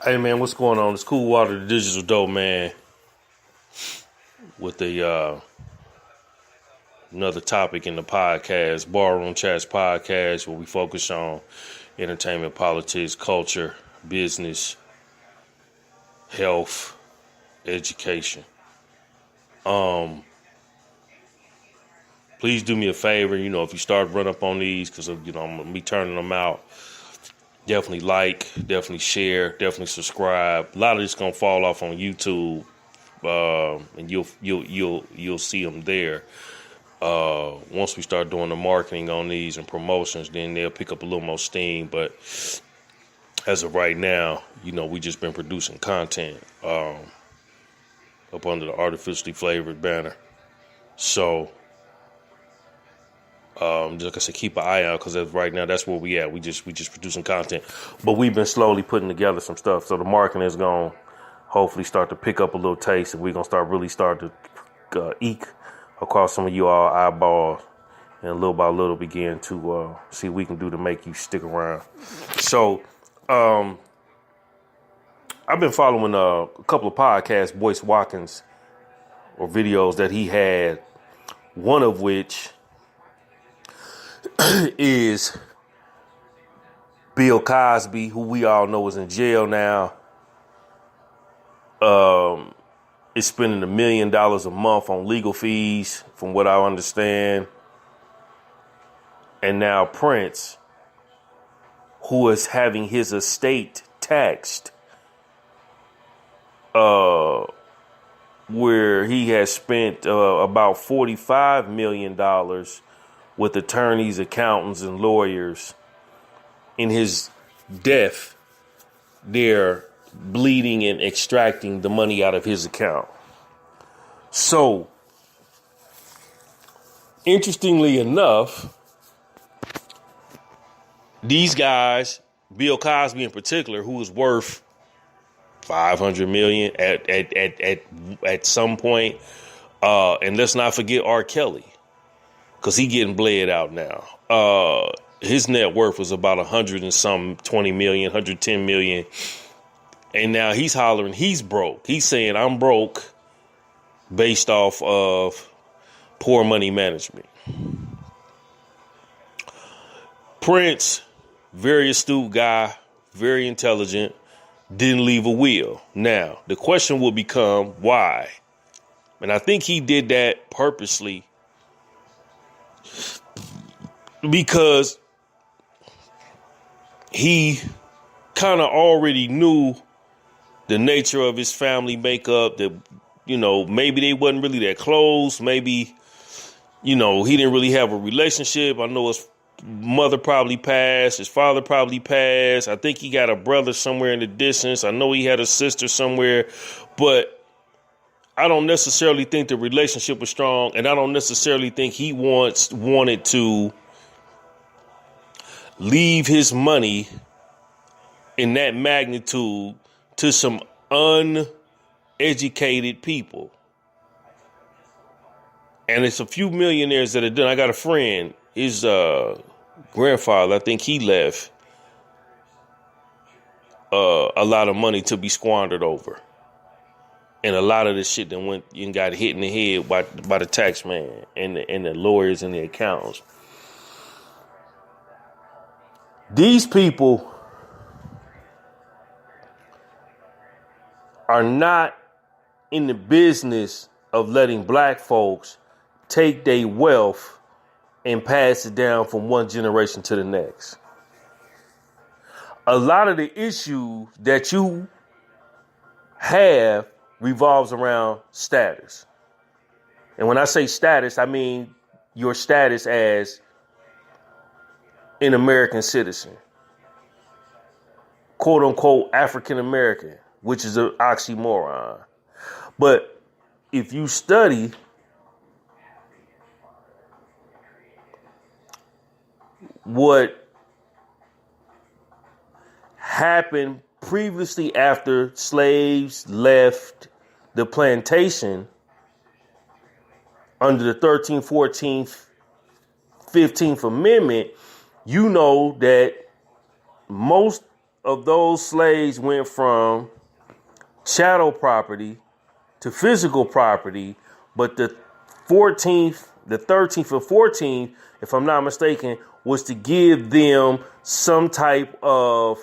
Hey man, what's going on? It's Cool Water, the Digital Dope Man, with another topic in the podcast, Barroom Chats podcast, where we focus on entertainment, politics, culture, business, health, education. Please do me a favor, if you start run up on these, because I'm gonna be turning them out. Definitely like, definitely share, definitely subscribe. A lot of this gonna fall off on YouTube. And you'll see them there. Once we start doing the marketing on these and promotions, then they'll pick up a little more steam. But as of right now, we just been producing content up under the artificially flavored banner. So, just like I said, keep an eye out, because right now that's where we at. We just producing content, but we've been slowly putting together some stuff. So the marketing is going to hopefully start to pick up a little taste, and we're going to start to eke across some of you all eyeballs, and little by little begin to see what we can do to make you stick around. So I've been following a couple of podcasts, Boyce Watkins, or videos that he had, one of which is Bill Cosby, who we all know is in jail now. Is spending $1 million a month on legal fees, from what I understand. And now Prince, who is having his estate taxed, where he has spent about $45 million with attorneys, accountants, and lawyers. In his death, they're bleeding and extracting the money out of his account. So, interestingly enough, these guys, Bill Cosby in particular, who is worth $500 million at some point, and let's not forget R. Kelly, because he getting bled out now. His net worth was about 100 and some 20 million, 110 million. And now he's hollering he's broke. He's saying I'm broke based off of poor money management. Prince, very astute guy, very intelligent, didn't leave a will. Now, the question will become why? And I think he did that purposely, because he kind of already knew the nature of his family makeup, that, maybe they wasn't really that close. Maybe, he didn't really have a relationship. I know his mother probably passed. His father probably passed. I think he got a brother somewhere in the distance. I know he had a sister somewhere, but I don't necessarily think the relationship was strong. And I don't necessarily think he wanted to leave his money in that magnitude to some uneducated people. And it's a few millionaires that are done. I got a friend, his grandfather, I think he left a lot of money to be squandered over. And a lot of this shit that went and got hit in the head by the tax man and the lawyers and the accountants. These people are not in the business of letting black folks take their wealth and pass it down from one generation to the next. A lot of the issues that you have revolves around status. And when I say status, I mean your status as an American citizen, quote unquote African American, which is an oxymoron. But if you study what happened previously after slaves left the plantation under the 13th, 14th, 15th Amendment, you know that most of those slaves went from chattel property to physical property, but the 14th, the 13th or 14th, if I'm not mistaken, was to give them some type of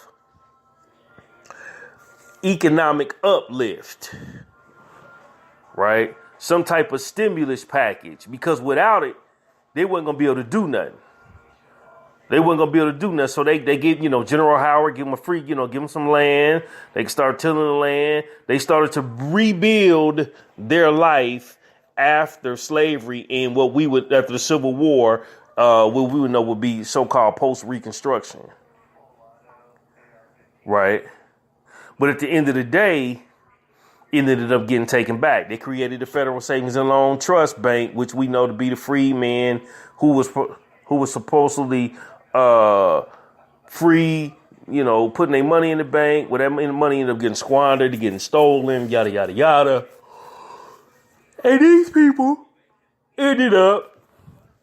economic uplift, right? Some type of stimulus package, because without it, they weren't going to be able to do nothing. They weren't going to be able to do nothing. So they give, General Howard, give them a free, give them some land. They start tilling the land. They started to rebuild their life after slavery and after the Civil War, what we would know would be so-called post-Reconstruction. Right? But at the end of the day, it ended up getting taken back. They created the Federal Savings and Loan Trust Bank, which we know to be the freedmen who was supposedly free, putting their money in the bank. Where that money ended up getting squandered, getting stolen, yada, yada, yada. And these people ended up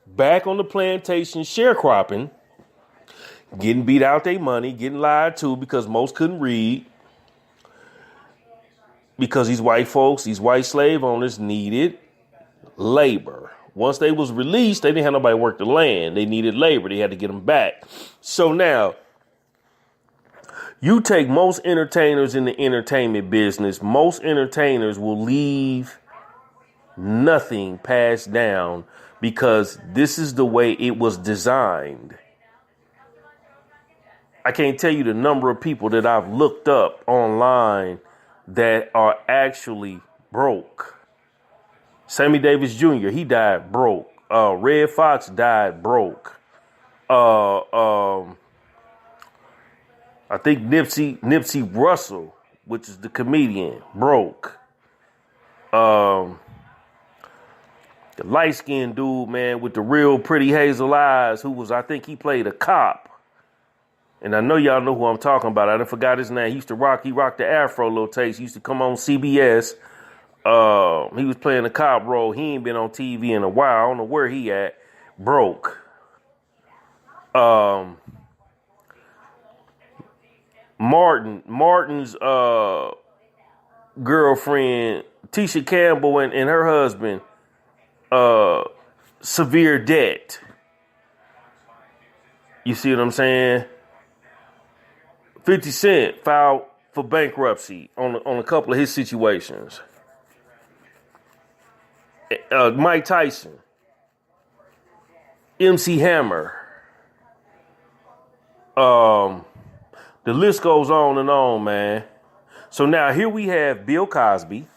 back on the plantation sharecropping, getting beat out their money, getting lied to because most couldn't read. Because these white folks, these white slave owners needed labor. Once they was released, they didn't have nobody work the land. They needed labor. They had to get them back. So now, you take most entertainers in the entertainment business, most entertainers will leave nothing passed down because this is the way it was designed. I can't tell you the number of people that I've looked up online that are actually broke. Sammy Davis Jr., he died broke. Red Fox died broke. I think Nipsey Russell, which is the comedian, broke. The light-skinned dude, man, with the real pretty hazel eyes, I think he played a cop. And I know y'all know who I'm talking about. I done forgot his name. He rocked the Afro little taste. He used to come on CBS. He was playing a cop role. He ain't been on TV in a while. I don't know where he at. Broke. Martin's girlfriend, Tisha Campbell, and her husband, severe debt. You see what I'm saying? 50 Cent filed for bankruptcy on a couple of his situations. Mike Tyson, MC Hammer. The list goes on and on, man. So now here we have Bill Cosby,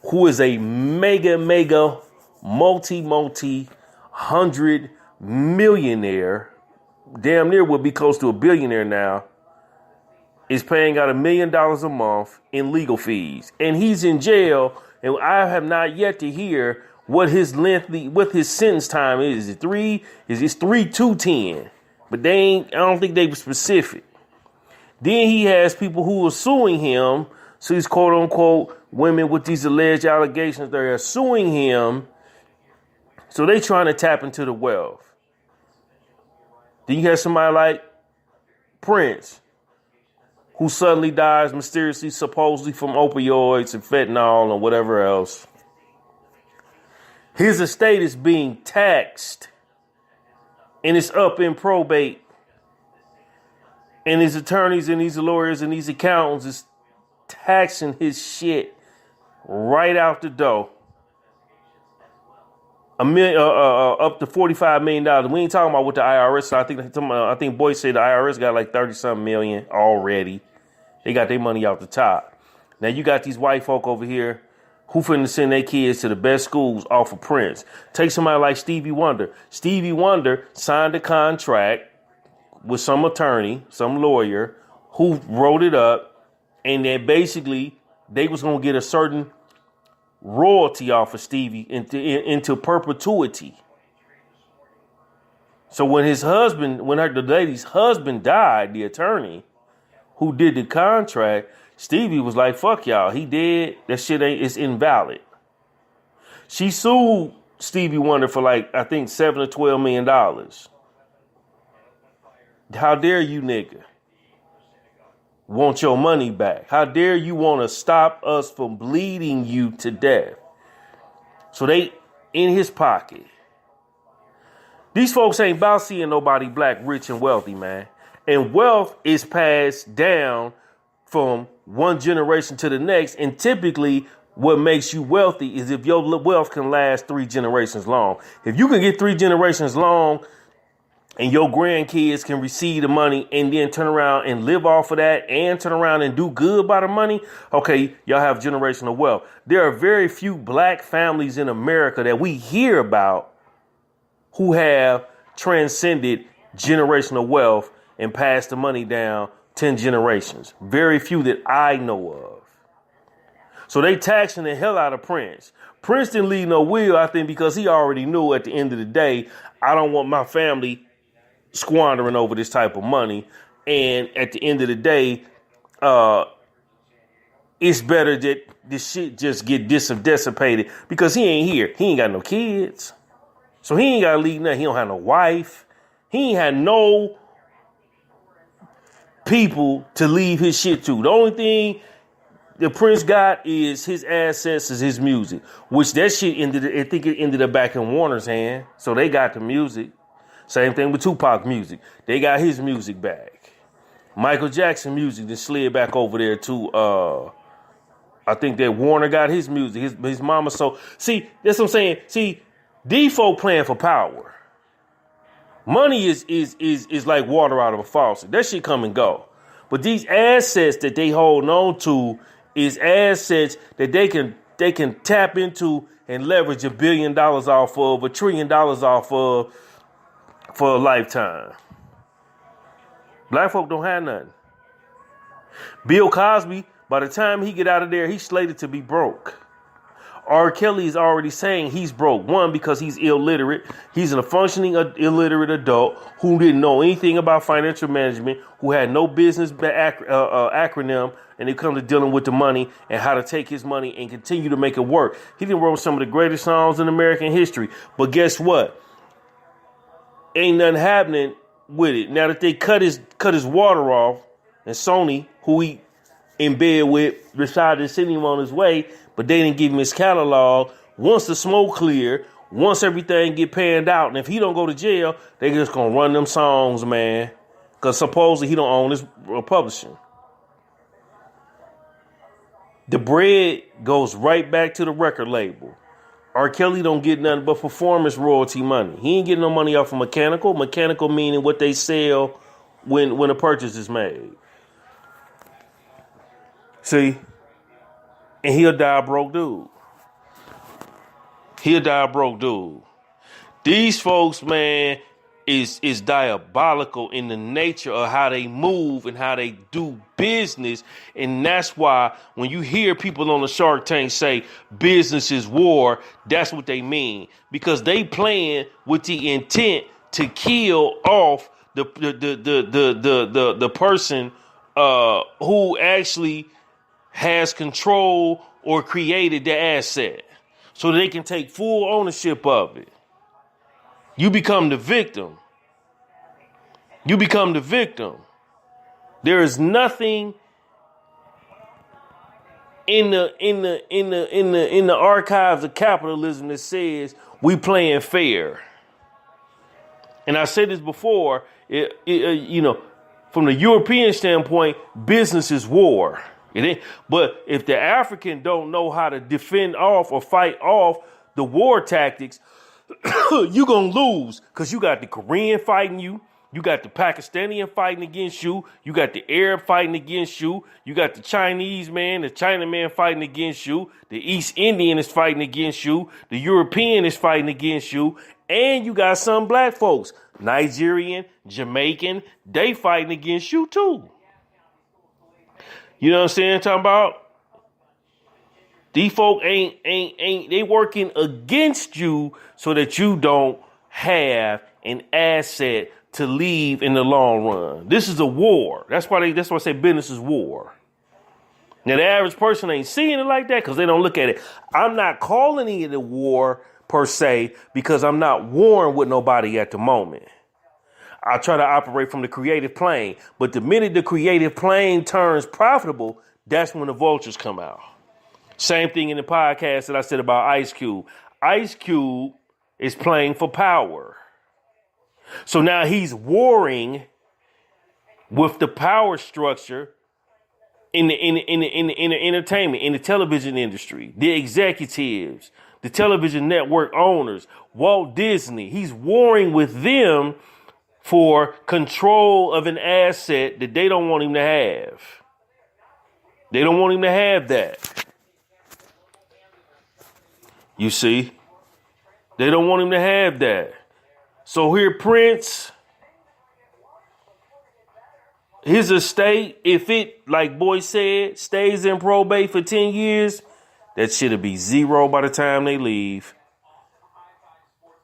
who is a mega, multi-hundred millionaire, damn near would be close to a billionaire now, is paying out $1 million a month in legal fees. And he's in jail, and I have not yet to hear what his sentence time is. It's 3 to 10. But I don't think they were specific. Then he has people who are suing him. So these quote unquote women with these alleged allegations, they are suing him. So they trying to tap into the wealth. Then you have somebody like Prince, who suddenly dies mysteriously, supposedly from opioids and fentanyl and whatever else. His estate is being taxed, and it's up in probate. And his attorneys and these lawyers and these accountants is taxing his shit right out the door. Up to $45 million. We ain't talking about what the IRS. I think Boy said the IRS got like 30-something million already. They got their money out the top. Now you got these white folk over here who finna send their kids to the best schools off of Prince. Take somebody like Stevie Wonder. Stevie Wonder signed a contract with some attorney, some lawyer, who wrote it up, and then basically they was gonna get a certain royalty off of Stevie into perpetuity. So when the lady's husband died, the attorney who did the contract, Stevie was like, fuck y'all, he dead, that shit it's invalid. She sued Stevie Wonder for like, I think $7 or $12 million. How dare you, nigga? want your money back? How dare you want to stop us from bleeding you to death? So they in his pocket. These folks ain't about seeing nobody black, rich, and wealthy, man. And wealth is passed down from one generation to the next. And typically what makes you wealthy is if your wealth can last 3 generations long. If you can get 3 generations long and your grandkids can receive the money and then turn around and live off of that and turn around and do good by the money, okay, y'all have generational wealth. There are very few black families in America that we hear about who have transcended generational wealth and passed the money down 10 generations. Very few that I know of. So they taxing the hell out of Prince. Prince didn't leave no will, I think, because he already knew at the end of the day, I don't want my family squandering over this type of money. And at the end of the day, it's better that this shit just get dissipated because he ain't here. He ain't got no kids. So he ain't got to leave nothing. He don't have no wife. He ain't had no people to leave his shit to. The only thing the Prince got is his assets, is his music, which that shit I think it ended up back in Warner's hand. So they got the music. Same thing with Tupac music. They got his music back. Michael Jackson music then slid back over there to, I think that Warner got his music, his mama. So see, that's what I'm saying. See, these folk playing for power. Money is like water out of a faucet. That shit come and go. But these assets that they hold on to is assets that they can tap into and leverage $1 billion off of, $1 trillion off of for a lifetime. Black folk don't have nothing. Bill Cosby, by the time he get out of there, he's slated to be broke. R. Kelly is already saying he's broke. One, because he's illiterate. He's a functioning illiterate adult who didn't know anything about financial management, who had no business acronym, and it comes to dealing with the money and how to take his money and continue to make it work. He done wrote some of the greatest songs in American history. But guess what? Ain't nothing happening with it. Now that they cut his water off, and Sony, who he in bed with, decided to send him on his way, but they didn't give him his catalog. Once the smoke clear, once everything get panned out, and if he don't go to jail, they just gonna run them songs, man. Because supposedly he don't own his publishing. The bread goes right back to the record label. R. Kelly don't get nothing but performance royalty money. He ain't getting no money off of mechanical. Mechanical meaning what they sell when a purchase is made. See? And he'll die a broke dude. He'll die a broke dude. These folks, man, is diabolical in the nature of how they move and how they do business. And that's why when you hear people on the Shark Tank say business is war, that's what they mean. Because they playing with the intent to kill off the person who actually has control or created the asset so they can take full ownership of it. You become the victim. You become the victim. There is nothing in the archives of capitalism that says we playing fair. And I said this before, from the European standpoint, business is war. It ain't, but if the African don't know how to defend off or fight off the war tactics, you gonna lose because you got the Korean fighting you. You got the Pakistani fighting against you. You got the Arab fighting against you. You got the Chinese man, the Chinaman fighting against you. The East Indian is fighting against you. The European is fighting against you. And you got some black folks, Nigerian, Jamaican, they fighting against you too. You know what I'm saying? Talking about these folk ain't they working against you so that you don't have an asset to leave in the long run. This is a war. That's why I say business is war. Now the average person ain't seeing it like that because they don't look at it. I'm not calling it a war per se because I'm not warring with nobody at the moment. I try to operate from the creative plane. But the minute the creative plane turns profitable, that's when the vultures come out. Same thing in the podcast that I said about Ice Cube. Ice Cube is playing for power. So now he's warring with the power structure in the entertainment, in the television industry, the executives, the television network owners, Walt Disney. He's warring with them for control of an asset that they don't want him to have. They don't want him to have that. You see? They don't want him to have that. So here, Prince, his estate, if it, like Boy said, stays in probate for 10 years, that shit'll be zero by the time they leave.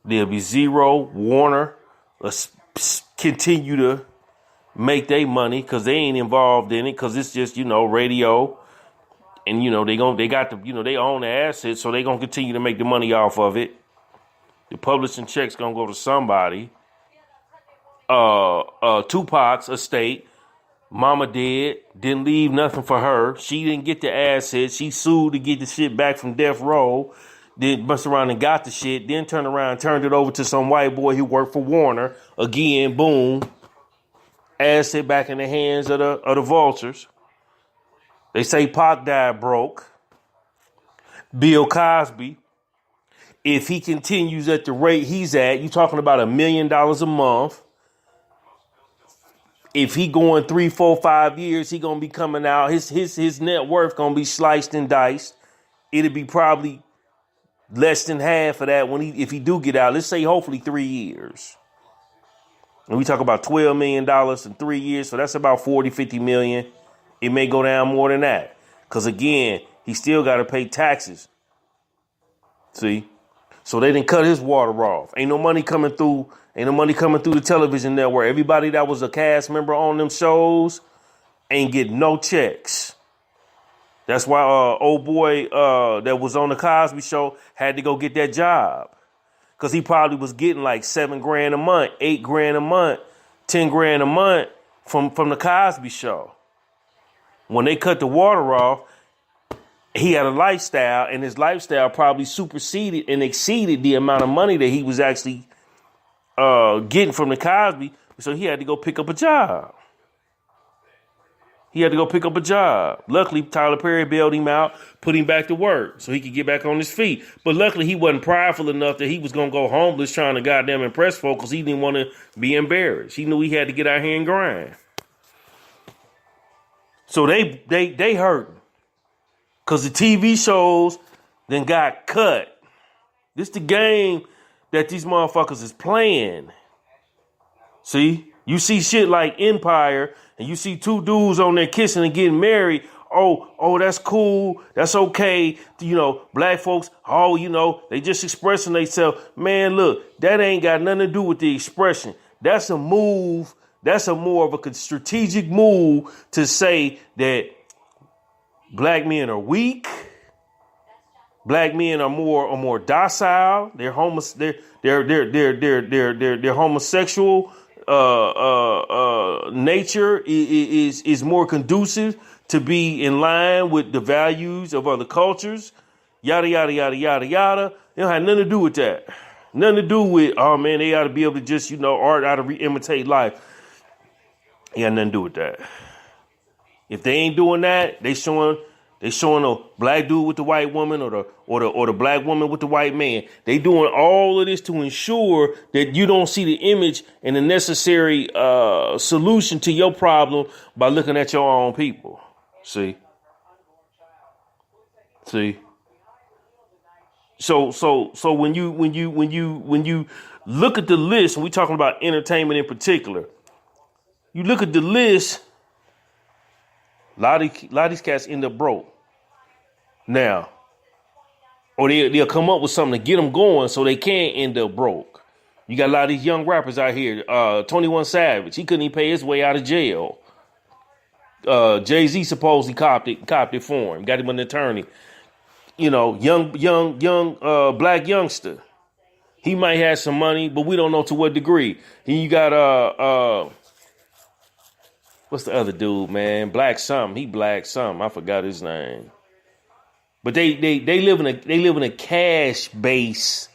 There'll be zero. Warner will continue to make their money because they ain't involved in it, because it's just, radio. And, they got the, they own the assets, so they going to continue to make the money off of it. The publishing check's going to go to somebody. Tupac's estate. Mama dead, didn't leave nothing for her. She didn't get the assets. She sued to get the shit back from death row. Then bust around and got the shit. Then turned around and turned it over to some white boy who worked for Warner. Again, boom. Asset back in the hands of the vultures. They say Pac died broke. Bill Cosby, if he continues at the rate he's at, you talking about $1 million a month. If he going 3, 4, 5 years, he gonna be coming out. His net worth gonna be sliced and diced. It'll be probably less than half of that if he do get out. Let's say hopefully 3 years. And we talk about $12 million in 3 years, so that's about 40, 50 million. It may go down more than that. Because again, he still gotta pay taxes. See? So they didn't cut his water off. Ain't no money coming through the television network. Everybody that was a cast member on them shows ain't getting no checks. That's why old boy that was on the Cosby Show had to go get that job. Because he probably was getting like $7,000 a month, $8,000 a month, $10,000 a month from the Cosby Show. When they cut the water off, he had a lifestyle, and his lifestyle probably superseded and exceeded the amount of money that he was actually getting from the Cosby. So he had to go pick up a job. Luckily, Tyler Perry bailed him out, put him back to work so he could get back on his feet. But luckily, he wasn't prideful enough that he was going to go homeless trying to goddamn impress folks, because he didn't want to be embarrassed. He knew he had to get out here and grind. So they hurting. Because the TV shows then got cut. This the game that these motherfuckers is playing. See? You see shit like Empire, and you see two dudes on there kissing and getting married. Oh, that's cool. That's okay. Black folks, they just expressing themselves. Man, look, that ain't got nothing to do with the expression. That's a move. That's a more of a strategic move to say that black men are weak. Black men are more docile. They're homosexual nature is more conducive to be in line with the values of other cultures. Yada yada yada yada yada. It don't have nothing to do with that. Nothing to do with they ought to be able to just art out to imitate life. It got nothing to do with that. If they ain't doing that, they showing a black dude with the white woman or the black woman with the white man. They doing all of this to ensure that you don't see the image and the necessary solution to your problem by looking at your own people. See. So when you look at the list, and we talking about entertainment in particular, you look at the list. A lot of these cats end up broke now, or they'll come up with something to get them going so they can't end up broke. You got a lot of these young rappers out here. 21 Savage, he couldn't even pay his way out of jail. Jay-Z supposedly copped it for him, got him an attorney. Young black youngster. He might have some money, but we don't know to what degree. And you got what's the other dude, man? Black something. He black something. I forgot his name. But they live in a cash base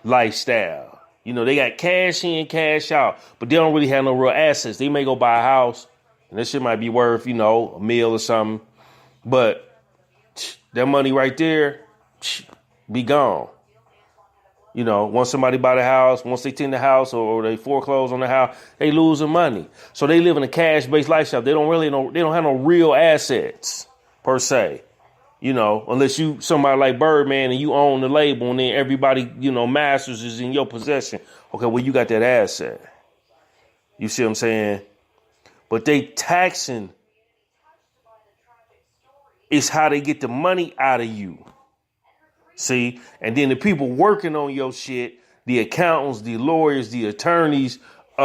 lifestyle. You know, they got cash in, cash out, but they don't really have no real assets. They may go buy a house, and that shit might be worth, you know, $1 million or something. But that money right there, be gone. You know, once somebody buy the house, once they tend the house or they foreclose on the house, they lose the money. So they live in a cash-based lifestyle. They don't have no real assets per se. You know, unless you somebody like Birdman and you own the label and then everybody, you know, masters is in your possession. Okay, well, you got that asset. You see what I'm saying? But they taxing is how they get the money out of you. See? And then the people working on your shit, the accountants, the lawyers, the attorneys, you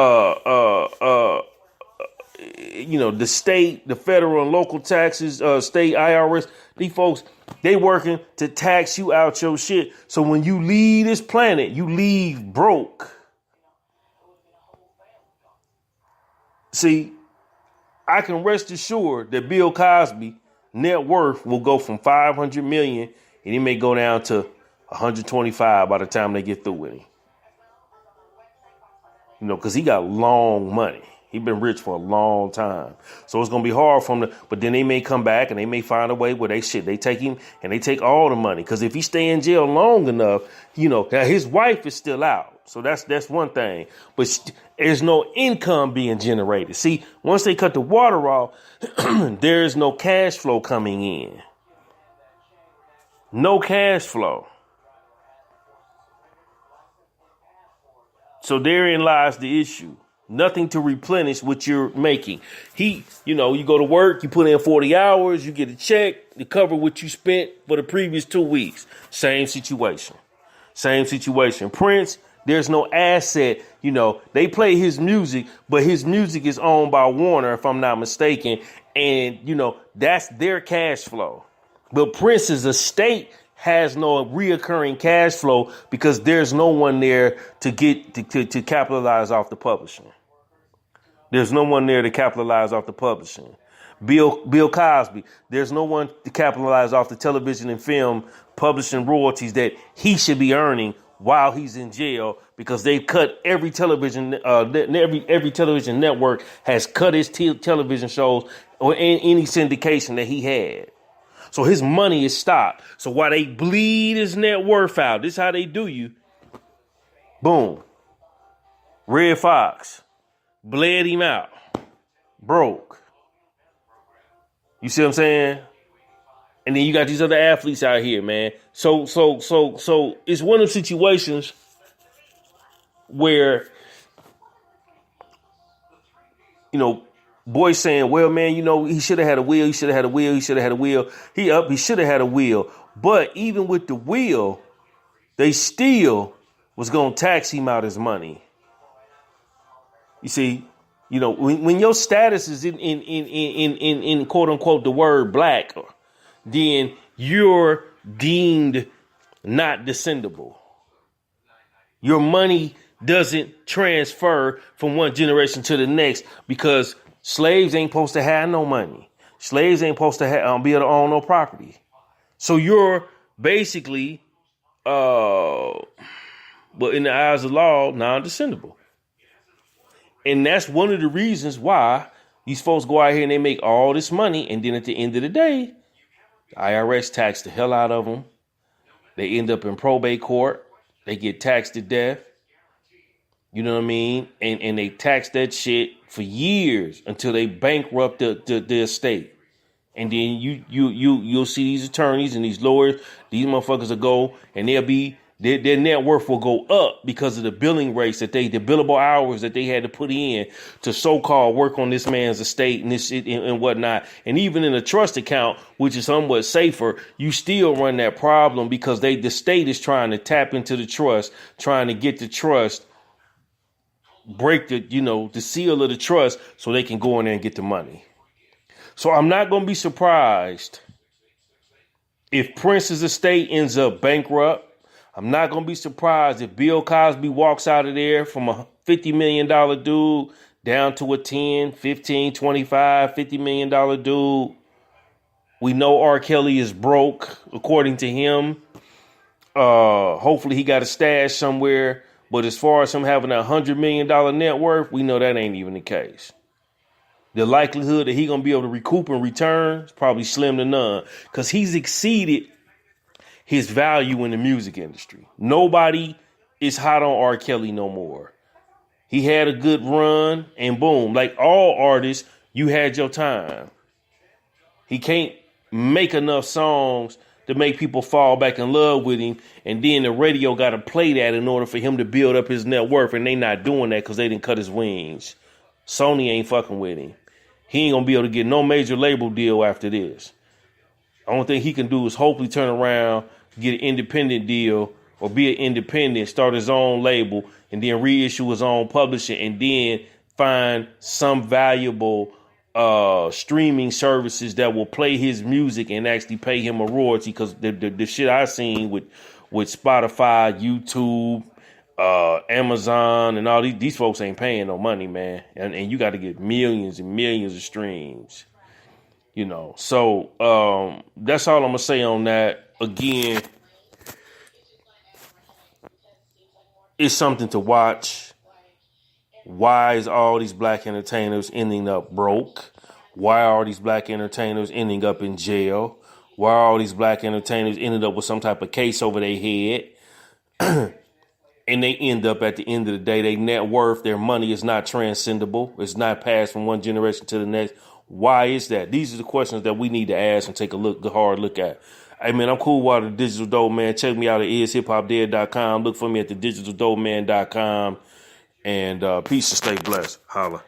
know, the state, the federal and local taxes, state IRS, these folks, they working to tax you out your shit. So when you leave this planet, you leave broke. See, I can rest assured that Bill Cosby net worth will go from 500 million and it may go down to 125 by the time they get through with him. You know, because he got long money. He's been rich for a long time. So it's going to be hard for him to, but then they may come back and they may find a way where they take him and they take all the money. Because if he stay in jail long enough, you know, his wife is still out. So that's one thing. But there's no income being generated. See, once they cut the water off, there's no cash flow coming in. No cash flow. So therein lies the issue. Nothing to replenish what you're making. You know, you go to work, you put in 40 hours, you get a check to cover what you spent for the previous 2 weeks. Same situation. Prince, there's no asset. You know, they play his music, but his music is owned by Warner, if I'm not mistaken. And, you know, that's their cash flow. But Prince's estate has no reoccurring cash flow because there's no one there to get to capitalize off the publishing. There's no one there to capitalize off the publishing. Bill Cosby, there's no one to capitalize off the television and film publishing royalties that he should be earning while he's in jail because they've cut every television, every television network has cut his television shows or any syndication that he had. So his money is stopped. So while they bleed his net worth out, this is how they do you. Boom. Red Fox bled him out. Broke. You see what I'm saying? And then you got these other athletes out here, man. So it's one of the situations where, you know, boys saying, well, man, you know, he should have had a wheel. He should have had a wheel. He should have had a wheel. He should have had a wheel. But even with the wheel, they still was going to tax him out his money. You see, you know, when your status is in quote unquote, the word black, then you're deemed not descendable. Your money doesn't transfer from one generation to the next because slaves ain't supposed to have no money. Slaves ain't supposed to be able to own no property. So you're basically, but in the eyes of the law, non-descendable. And that's one of the reasons why these folks go out here and they make all this money. And then at the end of the day, the IRS tax the hell out of them. They end up in probate court. They get taxed to death. You know what I mean? And they tax that shit for years until they bankrupt the estate. And then you'll see these attorneys and these lawyers, these motherfuckers will go and their net worth will go up because of the billing rates the billable hours that they had to put in to so-called work on this man's estate and this and whatnot. And even in a trust account, which is somewhat safer, you still run that problem because the state is trying to tap into the trust, trying to get the trust, break the seal of the trust so they can go in there and get the money. So I'm not going to be surprised if Prince's estate ends up bankrupt. I'm not going to be surprised if Bill Cosby walks out of there from a $50 million dude down to a 10, 15, 25, $50 million dude. We know R. Kelly is broke, according to him. Hopefully he got a stash somewhere. But as far as him having $100 million net worth, we know that ain't even the case. The likelihood that he going to be able to recoup and return is probably slim to none, because he's exceeded his value in the music industry. Nobody is hot on R. Kelly no more. He had a good run and boom, like all artists, you had your time. He can't make enough songs to make people fall back in love with him. And then the radio got to play that in order for him to build up his net worth. And they not doing that because they didn't cut his wings. Sony ain't fucking with him. He ain't going to be able to get no major label deal after this. The only thing he can do is hopefully turn around, get an independent deal, or be an independent, start his own label, and then reissue his own publishing, and then find some valuable streaming services that will play his music and actually pay him a royalty. Because the shit I seen with Spotify, YouTube, Amazon, and all these folks ain't paying no money, man. And you got to get millions and millions of streams. You know, so that's all I'm gonna say on that. Again, it's something to watch. Why is all these black entertainers ending up broke? Why are all these black entertainers ending up in jail? Why are all these black entertainers ending up with some type of case over their head? And they end up at the end of the day, their net worth, their money is not transcendable. It's not passed from one generation to the next. Why is that? These are the questions that we need to ask and take a hard look at. Hey, man, I'm Cool Water, the Digital Dope Man. Check me out at ishiphopdead.com. Look for me at thedigitaldopeman.com. And peace and stay blessed. Holla.